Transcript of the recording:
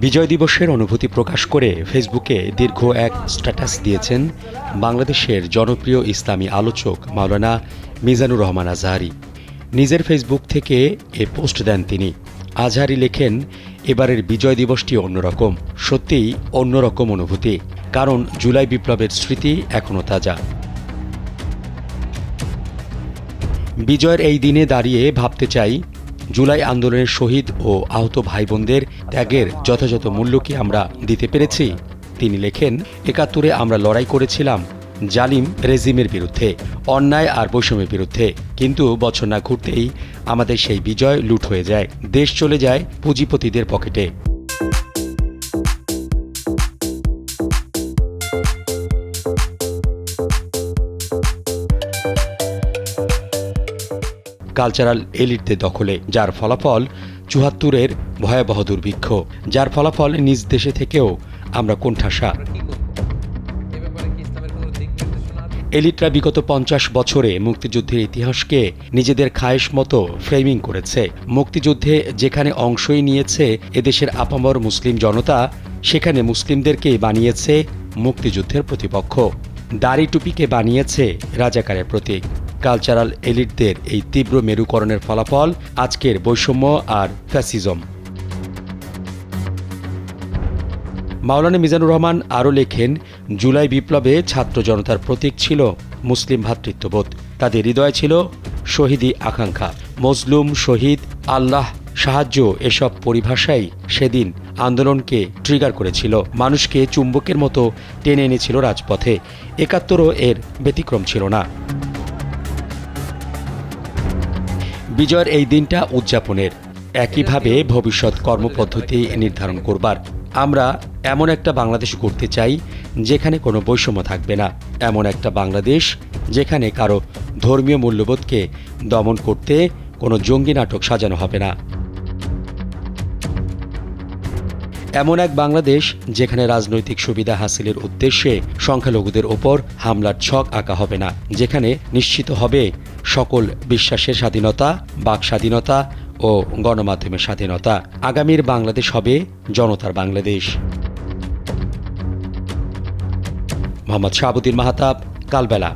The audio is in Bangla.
বিজয় দিবসের অনুভূতি প্রকাশ করে ফেসবুকে দীর্ঘ এক স্ট্যাটাস দিয়েছেন বাংলাদেশের জনপ্রিয় ইসলামী আলোচক মাওলানা মিজানুর রহমান আজহারী। নিজের ফেসবুক থেকে এ পোস্ট দেন তিনি। আজহারী লেখেন, এবারের বিজয় দিবসটি অন্যরকম, সত্যিই অন্যরকম অনুভূতি, কারণ জুলাই বিপ্লবের স্মৃতি এখনও তাজা। বিজয়ের এই দিনে দাঁড়িয়ে ভাবতে চাই, জুলাই আন্দোলনের শহীদ ও আহত ভাই বোনদের ত্যাগের যথাযথ মূল্য কি আমরা দিতে পেরেছি? তিনি লেখেন, ৭১-এ আমরা লড়াই করেছিলাম জালিম রেজিমের বিরুদ্ধে, অন্যায় আর বৈষম্যের বিরুদ্ধে, কিন্তু বছর না ঘুরতেই আমাদের সেই বিজয় লুট হয়ে যায়, দেশ চলে যায় পুঁজিপতিদের পকেটে। কালচারাল এলিটদের দখলে, যার ফলাফল ৭৪-এর ভয়াবহ দুর্ভিক্ষ, যার ফলাফল নিজ দেশে থেকেও আমরা কোণঠাসা। এলিটরা বিগত ৫০ বছরে মুক্তিযুদ্ধের ইতিহাসকে নিজেদের খায়েশ মতো ফ্রেমিং করেছে। মুক্তিযুদ্ধে যেখানে অংশই নিয়েছে এদেশের আপামর মুসলিম জনতা, সেখানে মুসলিমদেরকে বানিয়েছে মুক্তিযুদ্ধের প্রতিপক্ষ, দাড়ি টুপিকে বানিয়েছে রাজাকারের প্রতীক। কালচারাল এলিটদের এই তীব্র মেরুকরণের ফলাফল আজকের বৈষম্য আর ফ্যাসিজম। মাওলানা মিজানুর রহমান আরও লেখেন, জুলাই বিপ্লবে ছাত্র জনতার প্রতীক ছিল মুসলিম ভ্রাতৃত্ববোধ। তাদের হৃদয়ে ছিল শহীদি আকাঙ্ক্ষা। মজলুম, শহীদ, আল্লাহ, সাহায্য এসব পরিভাষাই সেদিন আন্দোলনকে ট্রিগার করেছিল, মানুষকে চুম্বকের মতো টেনে এনেছিল রাজপথে। ৭১-ও এর ব্যতিক্রম ছিল না। বিজয়ের এই দিনটা উদযাপনের, একইভাবে ভবিষ্যৎ কর্মপদ্ধতি নির্ধারণ করবার। আমরা এমন একটা বাংলাদেশ গড়তে চাই যেখানে কোনো বৈষম্য থাকবে না, এমন একটা বাংলাদেশ যেখানে কারো ধর্মীয় মূল্যবোধকে দমন করতে কোনো জঙ্গি নাটক সাজানো হবে না, এমন এক বাংলাদেশ যেখানে রাজনৈতিক সুবিধা হাসিলের উদ্দেশ্যে সংখ্যালঘুদের ওপর হামলার ছক আঁকা হবে না, যেখানে নিশ্চিত হবে সকল বিশ্বাসের স্বাধীনতা, বাক স্বাধীনতা ও গণমাধ্যমের স্বাধীনতা। আগামীর বাংলাদেশ হবে জনতার বাংলাদেশ। মোহাম্মদ শাহাবুদ্দিন মাহতাব, কালবেলা।